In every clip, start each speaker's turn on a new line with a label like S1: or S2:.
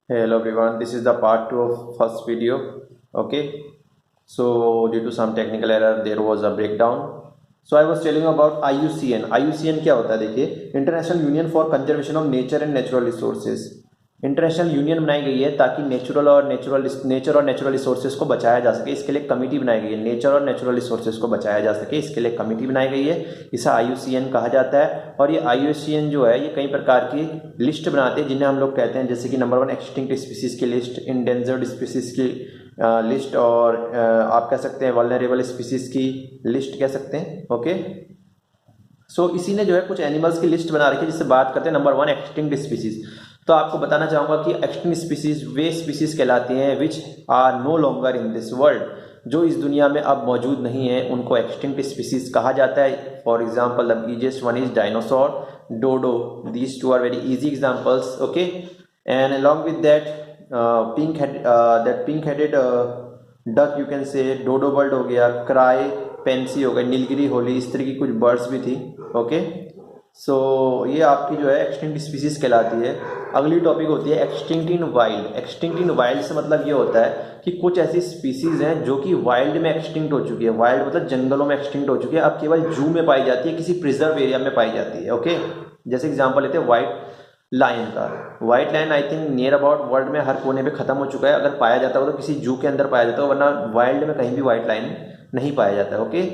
S1: Hello everyone, this is the part 2 of first video. Okay, so due to some technical error there was a breakdown. So I was telling you about IUCN. IUCN क्या होता है? देखिए, international union for conservation of nature and natural resources. International union बनाई गई है ताकि nature और natural resources को बचाया जा सके। इसके लिए कमेटी बनाई गई है, नेचर और नेचुरल रिसोर्सेज को बचाया जा सके, इसके लिए कमेटी बनाई गई है। इसे IUCN कहा जाता है। और ये IUCN जो है ये कई प्रकार की लिस्ट बनाते हैं जिन्हें हम लोग कहते हैं, जैसे कि नंबर 1 एक्सटिंक्ट स्पीसीज की लिस्ट, इंडेंजर्ड स्पीसीज की लिस्ट, और आप कह सकते हैं वल्नरेबल स्पीसीज की लिस्ट कह सकते हैं। ओके, सो इसी ने जो है कुछ एनिमल्स की लिस्ट बना रखी है जिससे बात करते हैं। Number 1 extinct species. तो आपको बताना चाहूँगा कि एक्सटिंक्ट स्पीसीज वे स्पीसीज कहलाती हैं which are no longer in this world, जो इस दुनिया में अब मौजूद नहीं है, उनको एक्सटिंक्ट स्पीसीज कहा जाता है। For example the easiest one is dinosaur, dodo. These two are very easy examples. Okay, and along with that pink headed duck you can say, dodo bird हो गया, क्राई पेंसी हो गई, नीलगिरी होली, इस तरह की कुछ बर्ड्स भी थी। ओके, सो ये आपकी जो है एक्सटिंक्ट स्पीसीज कहलाती है। अगली टॉपिक होती है एक्सटिंक्ट इन वाइल्ड। एक्सटिंक्ट इन वाइल्ड से मतलब ये होता है कि कुछ ऐसी स्पीसीज हैं जो कि वाइल्ड में एक्सटिंक्ट हो चुकी है। वाइल्ड मतलब जंगलों में एक्सटिंक्ट हो चुकी है, अब केवल जू में पाई जाती है, किसी प्रिजर्व एरिया में पाई जाती है। ओके, जैसे एग्जाम्पल लेते हैं व्हाइट लायन का। White lion I think near about world में हर कोने पे खत्म हो चुका है। अगर पाया जाता हो तो किसी जू के अंदर पाया जाता हो, वरना वाइल्ड में कहीं भी व्हाइट लायन नहीं पाया जाता है। ओके,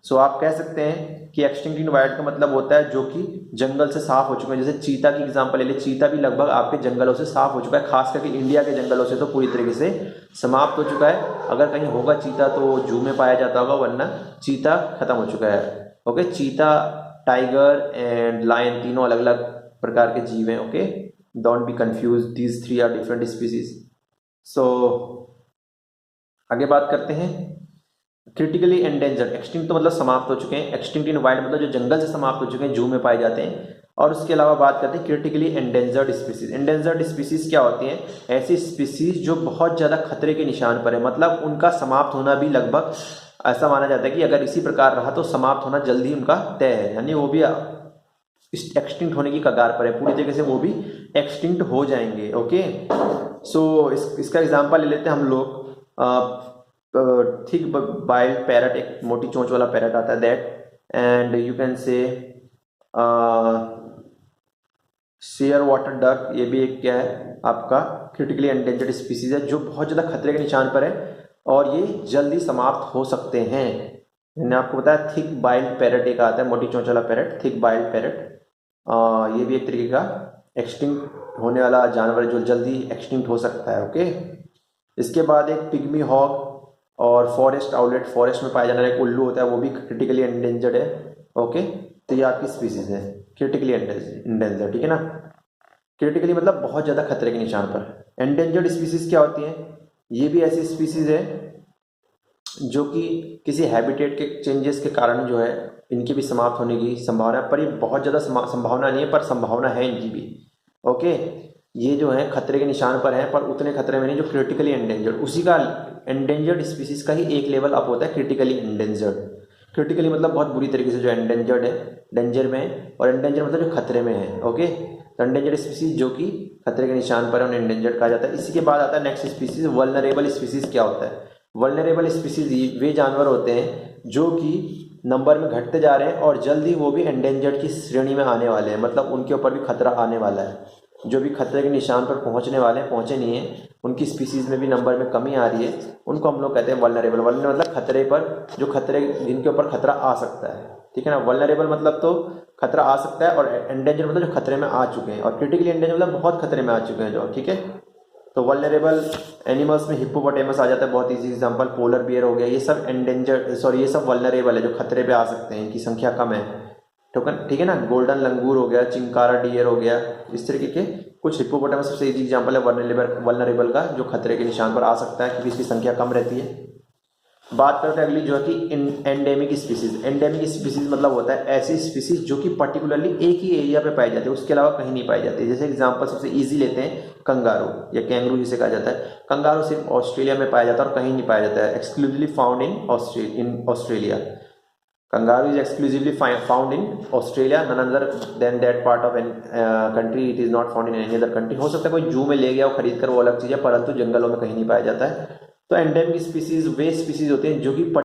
S1: सो आप कह सकते हैं कि एक्सटिंक्ट इन वाइल्ड का मतलब होता है जो कि जंगल से साफ हो चुके हैं। जैसे चीता की एग्जांपल ले ले, चीता भी लगभग आपके जंगलों से साफ हो चुका है, खास करके इंडिया के जंगलों से तो पूरी तरीके से समाप्त हो चुका है। अगर कहीं होगा चीता तो जू में पाया जाता होगा, वरना चीता खत्म हो चुका है। ओके, चीता, टाइगर एंड लायन तीनों अलग अलग प्रकार के जीव हैं। Okay, don't be confuse, these three are different species. So आगे बात करते हैं क्रिटिकली एंडेंजर्ड। एक्सटिंक्ट तो मतलब समाप्त हो चुके हैं, एक्सटिंक्ट इन वाइल्ड मतलब जो जंगल से समाप्त हो चुके हैं, जू में पाए जाते हैं। और उसके अलावा बात करते हैं critically endangered species. Endangered species क्या होती हैं? ऐसी स्पीसीज जो बहुत ज़्यादा खतरे के निशान पर है, मतलब उनका समाप्त होना भी लगभग ऐसा माना जाता है कि अगर इसी प्रकार रहा तो समाप्त होना जल्दी उनका तय है, यानी वो भी एक्सटिंक्ट होने की कगार पर है, पूरी तरीके से वो भी एक्सटिंक्ट हो जाएंगे। ओके, सो इसका एग्जांपल ले लेते हैं हम लोग। थिक बाइल्ड पैरट, एक मोटी चोंच वाला पैरट आता है, दैट, एंड यू कैन से शेयर वाटर डक। ये भी एक क्या है आपका क्रिटिकली एंडेंजर्ड स्पीसीज है जो बहुत ज़्यादा खतरे के निशान पर है और ये जल्दी समाप्त हो सकते हैं। मैंने आपको बताया थिक बाइल्ड पैरट एक आता है, मोटी चोंच वाला पैरट, थिक बाइल्ड पैरट। ये भी एक तरीके का एक्सटिंक्ट होने वाला जानवर जो जल्दी एक्सटिंक्ट हो सकता है। ओके, इसके बाद एक पिग्मी हॉग और फॉरेस्ट आउलेट, फॉरेस्ट में पाया जाने वाला एक उल्लू होता है, वो भी क्रिटिकली एंडेंजर्ड है। ओके, तो ये आपकी स्पीसीज है क्रिटिकली एंडेंजर्ड, ठीक है ना। क्रिटिकली मतलब बहुत ज़्यादा खतरे के निशान पर। एंडेंजर्ड स्पीसीज क्या होती हैं? ये भी ऐसी स्पीसीज है जो कि किसी हैबिटेट के चेंजेस के कारण जो है इनकी भी समाप्त होने की संभावना है, पर ये बहुत ज़्यादा संभावना नहीं है, पर संभावना है इनकी भी। ओके, ये जो है खतरे के निशान पर है, पर उतने खतरे में नहीं जो क्रिटिकली एंडेंजर्ड। उसी का एंडेंजर्ड स्पीसीज का ही एक लेवल अप होता है क्रिटिकली एंडेंजर्ड। क्रिटिकली मतलब बहुत बुरी तरीके से जो एंडेंजर्ड है, डेंजर में है, और एंडेंजर मतलब जो खतरे में है। ओके, तो एंडेंजर्ड स्पीसीज जो कि खतरे के निशान पर है उन्हें एंडेंजर्ड कहा जाता है। इसी के बाद आता है नेक्स्ट स्पीसीज वल्नरेबल स्पीसीज। क्या होता है? वल्नरेबल स्पीसीज वे जानवर होते हैं जो कि नंबर में घटते जा रहे हैं और जल्दी वो भी एंडेंजर्ड की श्रेणी में आने वाले हैं, मतलब उनके ऊपर भी खतरा आने वाला है। जो भी खतरे के निशान पर पहुंचने वाले हैं, पहुंचे नहीं हैं, उनकी स्पीसीज में भी नंबर में कमी आ रही है, उनको हम लोग कहते हैं वल्नरेबल। वल्नरेबल मतलब खतरे पर, जो खतरे जिनके ऊपर खतरा आ सकता है, ठीक है ना। वल्नरेबल मतलब तो खतरा आ सकता है, और एंडेंजर मतलब जो खतरे में आ चुके हैं, और क्रिटिकली एंडेंजर मतलब बहुत खतरे में आ चुके हैं जो, ठीक है। तो वल्नरेबल एनिमल्स में हिप्पोपोटेमस आ जाता है, बहुत ईजी एग्जांपल, पोलर बियर हो गया, ये सब ये सब वल्नरेबल है, जो खतरे पे आ सकते हैं, इनकी संख्या कम है, ठीक है ना। गोल्डन लंगूर हो गया, चिंकारा डियर हो गया, इस तरीके के कुछ हिप्पोपोटेमस सबसे ईजी एग्जांपल है वल्नरेबल का, जो खतरे के निशान पर आ सकता है क्योंकि इसकी संख्या कम रहती है। बात करते हैं अगली जो है कि एंडेमिक स्पीसीज। एंडेमिक स्पीसीज मतलब होता है ऐसी स्पीसीज जो कि पर्टिकुलरली एक ही एरिया पे पाई जाती है, उसके अलावा कहीं नहीं पाई जाती। जैसे एग्जांपल सबसे इजी लेते हैं कंगारू या कैंगरू जिसे कहा जाता है। कंगारू सिर्फ ऑस्ट्रेलिया में पाया जाता है और कहीं नहीं पाया जाता है, exclusively found in Australia. Kangaroo is exclusively found in Australia, none other than that part of an country, it is not found in any other country. हो सकता है कोई जू में ले गया और खरीद कर, वो अलग चीज़ है, परंतु जंगलों में कहीं नहीं पाया जाता है। तो एंडेमिक स्पीसीज वे स्पीसीज होते हैं जो कि